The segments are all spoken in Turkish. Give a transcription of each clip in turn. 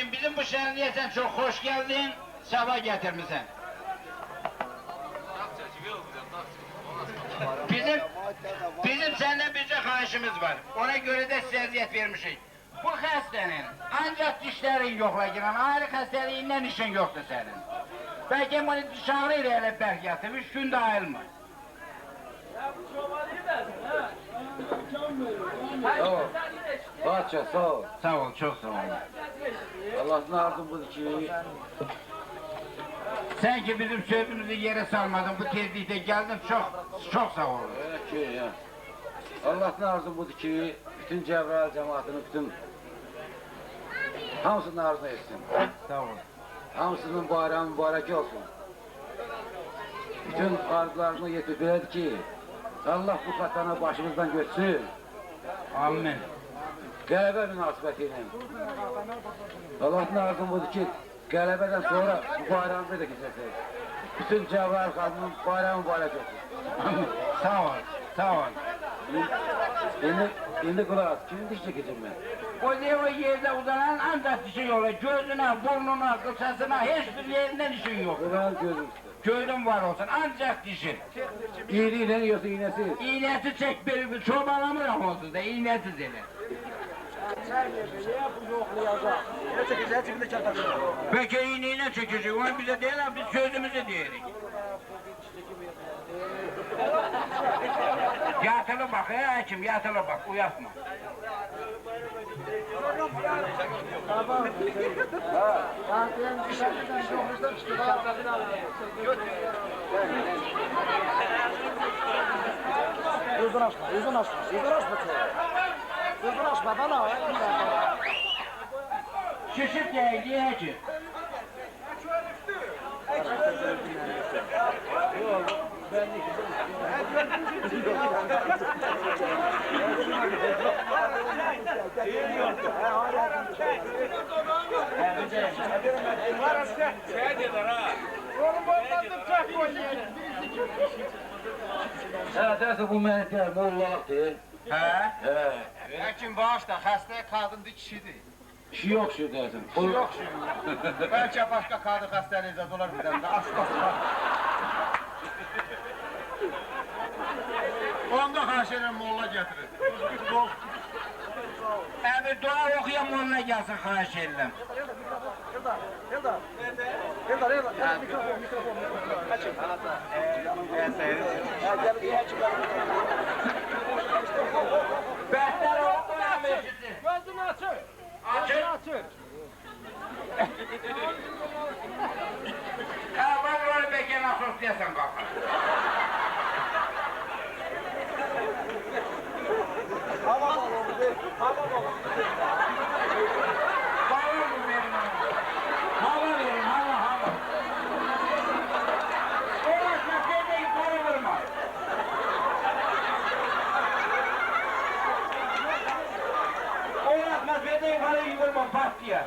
Lakin bizim bu şenliğe sen çok hoş geldin, sefa getirmişsin. Bizim senden bir xahişimiz var. Ona göre de size əziyyət vermişik. Bu xəstənin ancaq dişlərin yoxla giren, ayrı xəstəliyindən işin yoktur senin. Belki bunu diş ağrı ile elə bərk yatıb, 3 günde ayılmır. Sağ ol. Bahçe sağ ol. Sağ ol, çok sağ ol. Allah'ın ardımız ki. Sen ki bizim sözümüzü yere salmadın, bu tezlikte geldin, çok sağ ol. Evet ki ya. Allah'ın ardımız ki, bütün Cebrail cemaatinin bütün hamısının arzunu etsin. Sağ ol. Hamısının bayramı mübarek olsun. Bütün arzularını yetirdiler ki, Allah bu katana başımızdan götsün. Amin. Qələbə münasibətiyle. Allah'ın arzumuz ki, qələbədən sonra bu bayramı da geçecek. Bütün Cebrail xanımın bayramı mübarek olsun. Sağ ol, sağ ol. İndi kulak, kimin diş çekeceğim ben? O yerde uzanan ancak dişin yola, gözüne, burnuna, kısasına, hiçbir yerinden dişin yok. Kulağın gözüm işte. Gözün var olsun, ancak dişin. İğneyle yiyorsa iğnesiz. İğnesi çek bir çobalamıram olsun da, iğnesiz ele. Peki iğneyle çekecek, onu bize değil ama biz sözümüzü diyelim. Yatılı bak ya hekim, yatılı bak, uyatma. Yüzün açma, yüzün açma, yüzün açma çoğu. Yüzün açma bana. Şişip de diye hekim. Evet, bu menetler, mollaktı. He? Həkim bağışla, xəstəyə qadındır, kişidir. Kişi yok şu dersin. Yox şimdi. Bəlkə başqa qadın xəstəliyəcək olar bir dəmdə, asla. Onda xahiş edirəm molla gətirir. Bir dua okuyan molla gelsin xahiş edirəm. Bəhlər oldu ya meclisi. Gözünü açır. Açın. Ben böyle bekar nasıl diyorsan kalkın. Hava balonu ver, hava balonu. Balon mu verin ona? Hava verin, hava. Uğraşma, dedeyi koru vurma. Uğraşma, dedeyi koru vurma, pat diye.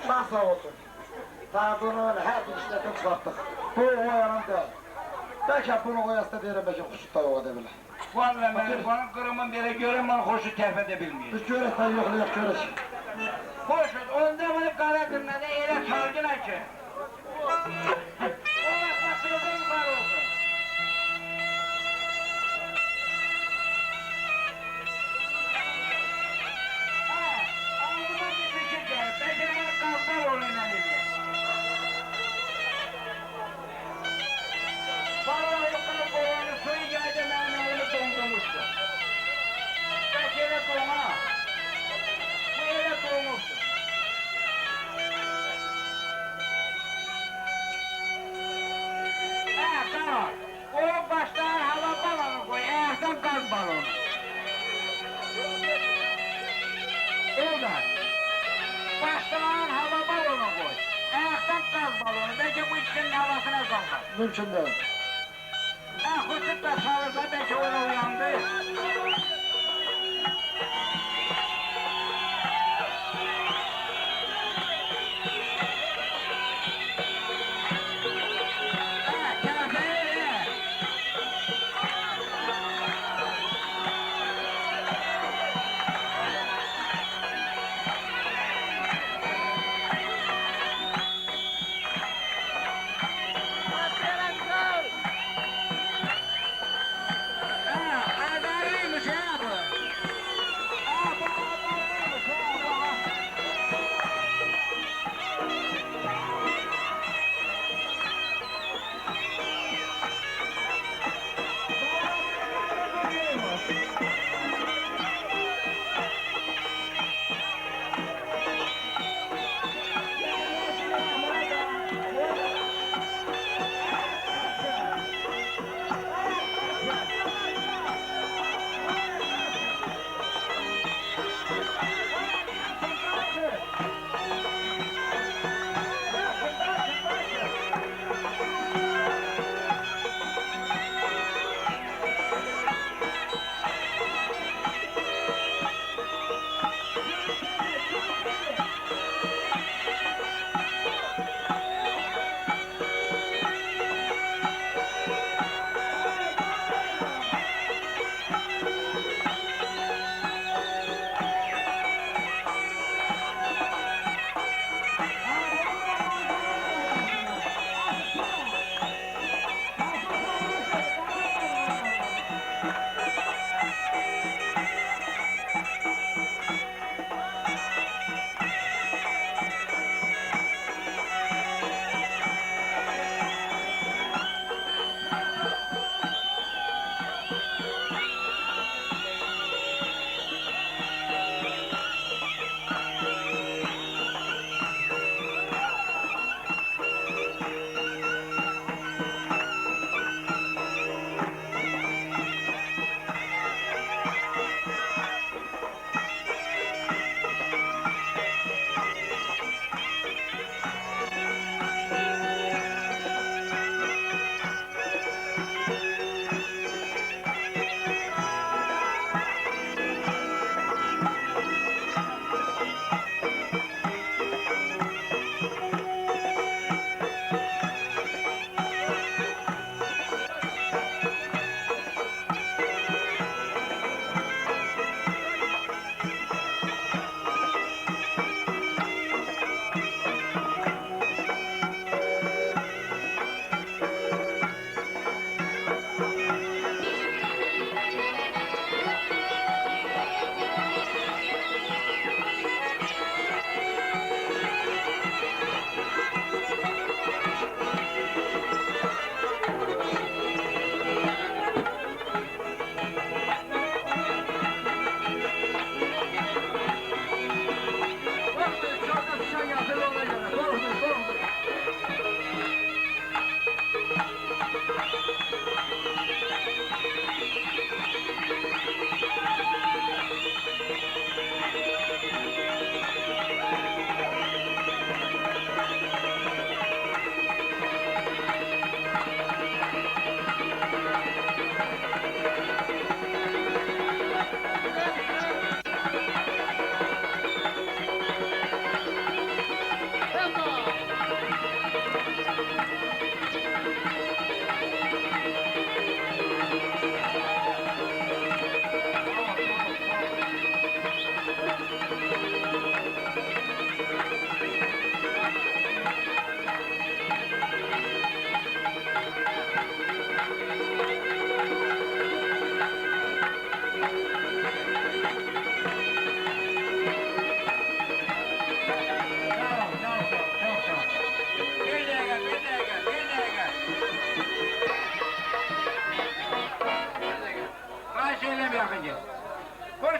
Şah sağ olsun. Daha bunun her bir işletim çıkarttık. Bu oyanın değil. Belki bunu koyasta derim, belki kuşu da yok edebilir. Vallahi ben bunun kırımın biri görün bana hoşu tepede bilmiyor. Biz görek yok, görek. Hoşu, onda bunu kara kırmada ele çaldın açı. Uğraşma, dedeyi var olsun. Ağzıma bir fikir geldi. Belki bana kalkar olayla dedi. Vallahi yukarı kovanı suyu geldi benim elimi dondurmuştu. Belki ele dona. Bu ele donmuştu. Tamam. O baştan hava balonu koy, ayaktan gaz balonu. Oradan. Baştan hava balonu koy. Ayaktan gaz balonu. Belki bu ikisinin havasına kalkar. Mümkün değil. Kuşuk da sağırsa belki ona uyandı.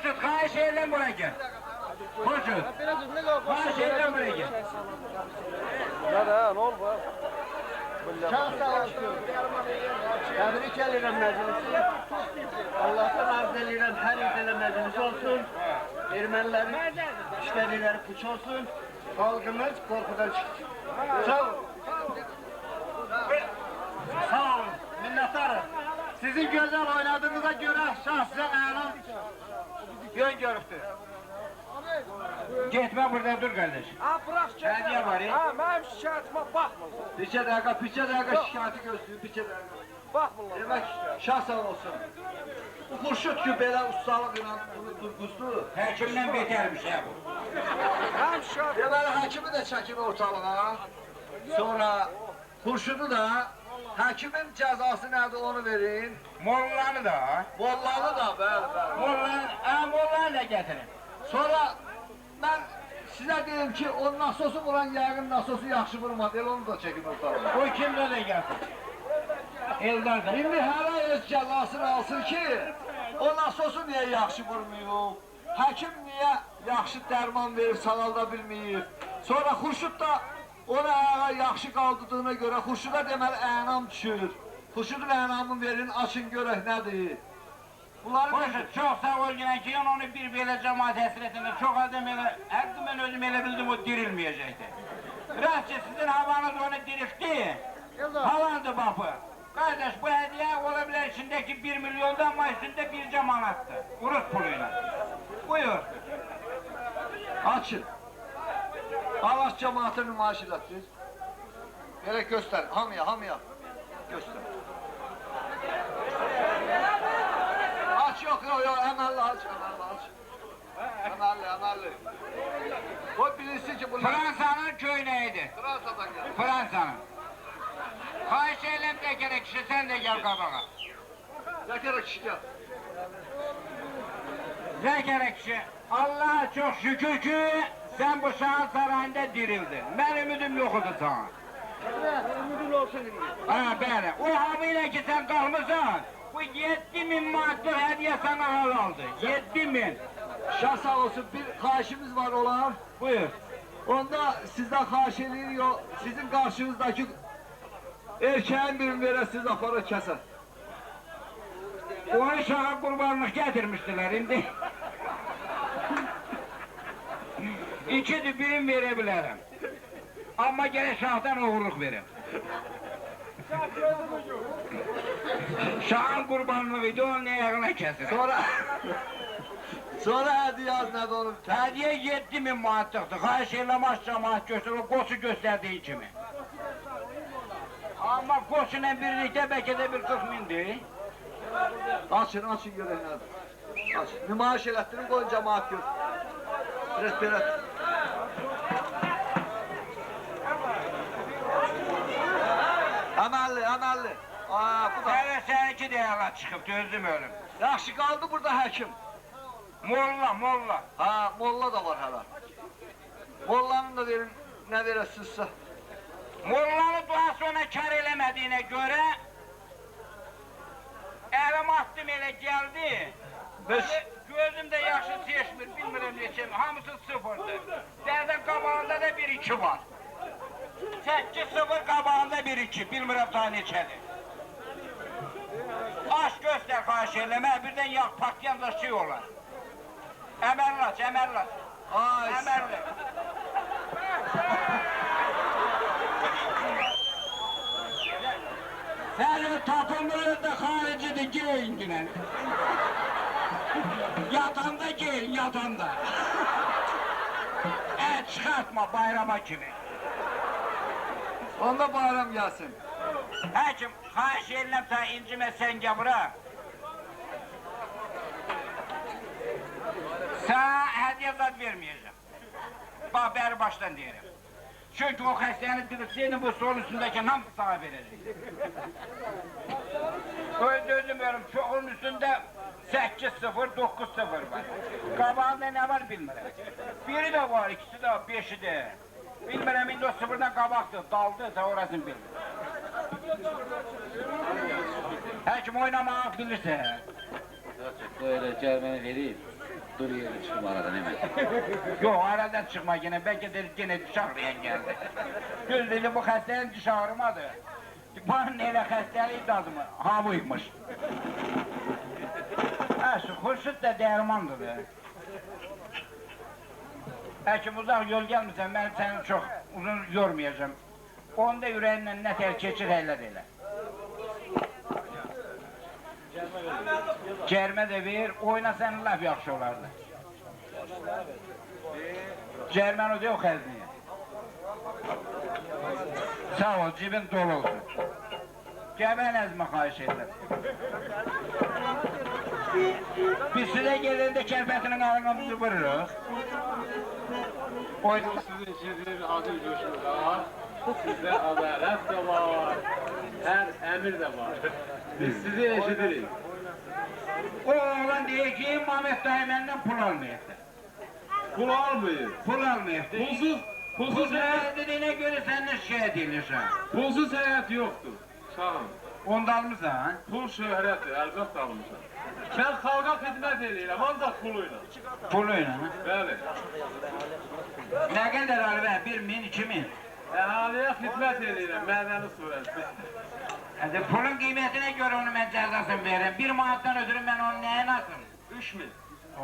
Hurşut, kaç yerden buraya gel. Hurşut, kaç yerden buraya gel. Çok sağ olsun. Tebrik ederim meclisi. Allah'tan arz ederim her ülkede meclis olsun. Ermenilerin işlerileri puç olsun. Halkımız korkudan çıksın. Sağ olun. Sağ olun. Minnettarım. Sizin güzel oynadığınıza göre şahsen anam yön görüktü. Gitme burada dur kardeş. Ha bırak gel. Hediye var ya. Ha benim şikayetima bakma. Bir dakika şikayeti gözlüyü, bir dakika. Bakmırlar. Demek şah sağ olsun. Bu Xurşud ki belə ustalıqla bunu durğuzdu. Həkimdən betərmiş ya bu. Benim şikayetim. Deməli həkimi də çəkir ortalığa. Sonra Xurşudu da həkimin cəzası nədir onu verin. Mollanı da. Mollanı da bəli. Mollanı da getirin. Sonra mən sizə deyim ki, o nasosu vuran yəqin nasosu yaxşı vurmadı. Elə onu da çəkin ortalığa. O kimdə də gəlsin? Eldar da. İndi hələ öz cəzasını alsın ki, o nasosu niyə yaxşı vurmuyor? Həkim niyə yaxşı dərman verib sağalda bilməyir? Sonra Xurşud da onu ayağa yaxşı qaldırdığına görə Xurşuda deməli ənam düşür. Xurşudun ənamını verin, açın görək nədir? Bunları Boşa, çox sağ ol gələn ki, onu bir belə cəmaat həsrətində çox adam elə, hətta mən özüm elə bildim o dirilməyəcəkdi. Biraz ki, sizin havanız onu diriltdi, havandı bapı. Kardeş, bu hediye ola bilər içindeki 1 milyondan ama üstünde bircə manatdır. Urus puluyla. Buyur. açın. Allah cəmaatı nümayiş elətdir. Elə göstər, hamıya göstər. Aç yok, əməlli aç. Əməlli. O bilirsin ki bunlar Fransa'nın köynəyidir. Fransa'dan gəlir. Fransa'nın. Xahiş eyləm Zəkərə kişi, sən də gəl qabağa. Zəkərə kişi gəl. Zəkərə kişi, Allah'a çok şükür ki sen bu şahın sarayında dirildin. Ben ümidim yoktu sana. Ümidin olsun. Ha böyle. O habiyle ki sen kalmışsan, bu 7.000 manatlık hediye sana halaldı. 7.000. Şah sağ olsun, bir xahişimiz var olan. Buyur. Onda sizden xahiş ediyor, sizin karşınızdaki erkeğin birini verəsiniz, aparır kəsə. Onu şaha kurbanlık getirmiştiler indi. İkidir birim verebilirim. Ama gene şahdan uğurluk verim. Şahın kurbanlığıydı, onun ayağına kesin. Sonra hediye az nədir onu? Hediye 7.000 manatlıktı. Xahiş eləmez cemaat göster, o qoçu gösterdiği kimi. Ama qoçuyla birlikte belki de bir 40.000'dir. Açın görək nədir. Aç. Nümayiş elətdirin, qoyun cəmaat gör. Biraz. Əməlli. Bu da. Evet, seninki de yalan çıkıp gözüm ölüm. Yaxşı qaldı burada həkim. Molla. Ha, molla da var hələ. Mollanın da verin, nə verəsinizsə. Mollanı daha sonra kar eləmədiyinə görə əlim attım elə gəldi. Gözüm də yaxşı seçmir, bilmirəm neçəm, hamısı sıfırdır. Dərdən qabağında da 1-2 var. 8-0 qabağında 1-2, bilmirəm daha neçədir. Aç göstər xahiş eləmə, birdən yağ patlayan da şey olar. Əmərlaç. Ay, Əmərli. Senin tapınmıyor da haricidir, giyin yine. Yatanda giyin, yatanda. Çıkartma bayrama kimi. onda bayram gəlsin. Həkim, xahiş edirəm sən incimə sən gəl bura. Sana hediye zat vermeyeceğim. Bak beri baştan diyelim. Çünkü o xəstəni dirilsəydin bu sol üstündeki hamısı sana verecek. Özüm ölüm, çoxun üstünde 8-0, 9-0 var. Qabağında ne var bilmirəm. Biri de var, ikisi de, 5'i de. Bilmirəm, indi o 0'dan qabaqdır, daldı, da orasını bilmirəm. Həkim oynamaq bilirsə. Böyle cərməni vereyim. dur yeri çıkım aradan hemen. Yok aradan çıkma yine, belki de yine diş ağrıyan geldi. Göz dedi bu hastanın diş ağrımadı. Bana neyle hastalıydı adımı, ha buymuş. Ha şu Hurşit de dermandır ya. Belki uzak yol gelmişsen ben seni çok uzun yormayacağım. Onda yüreğinden ne tel keçir eyler eyler. Cerme de ver, oynasan laf yaxşı olardı. Cermen o diyor xəzniyə. Sağ ol, cibin dolu olsun. Gəbən əzmə xahiş edirəm. Biz sizə gələndə kəlbətinin ağırlığımızı vururuz. Sizin şehrin adı coşur var, sizde adalet de var, her emir de var. Biz sizi eşitiriz. O oğlan deyir ki, Mehmet dayı məndən pul almayıbdır. Pul almayın. Pul almayıbdır. Pulsuz Pul dediğine göre səndən şikayət edirsən. pulsuz hayat yoktur. Sağ olun. Onda almışsan, ha? Pul şöhrətdir, əlbəttə almışam. Mən xalqa xidmət edirəm, ancaq puluyla. Puluyla, ha? Bəli. Nə qədər alır, 1.000, 2.000? Əhaliyə xidmət edirəm, mədəni surəsi. Hadi pulun kıymetine göre onu ben cezasını veririm. 1 manattan ötürü ben onu neye nasıl? 3000.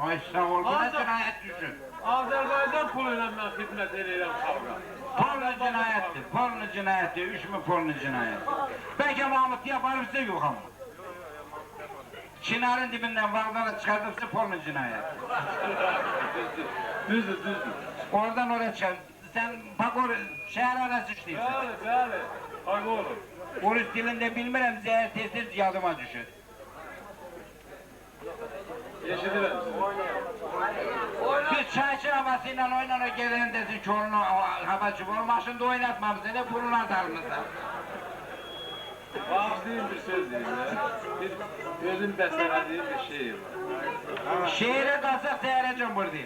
Ay sağ ol, buna Ancaq- cinayet düşün. Azərbaycan puluyla mən xidmət edirəm xalqa. Polnu cinayettir, polnu cinayettir, 3.000 polnu cinayet. Belki Mahmut yapar bize yok ama. Çınarın dibinden vardana çıkartırsa polnu cinayet. Düzdür. Oradan oraya çıkar. Sen bak oraya, şehir arası işliyorsun. Bəli. Haqlı olur. Urus dilinde bilmirəm, zəhər tez yadıma düşür. Eşidirəm sizi. Biz çayçı havasıyla oynan o gelen desin ki onun havacı var, maşında oynatmam seni, puluna darmızda. Bağışlayın bir söz deyim ya. Bir özüm bəstələdiyim bir şey var. Şehre kalsak seyredeceğim burada.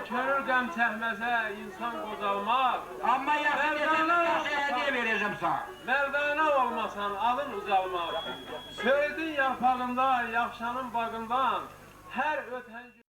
Könül qəm çəkməsə insan qocalmaz. Amma yaxşı desin, yaxşı hediye vereceğim sana. Mərdanə olmasan alın uzalmaz. Söydün yarpağında, yaxşanın bağından hər ötən gün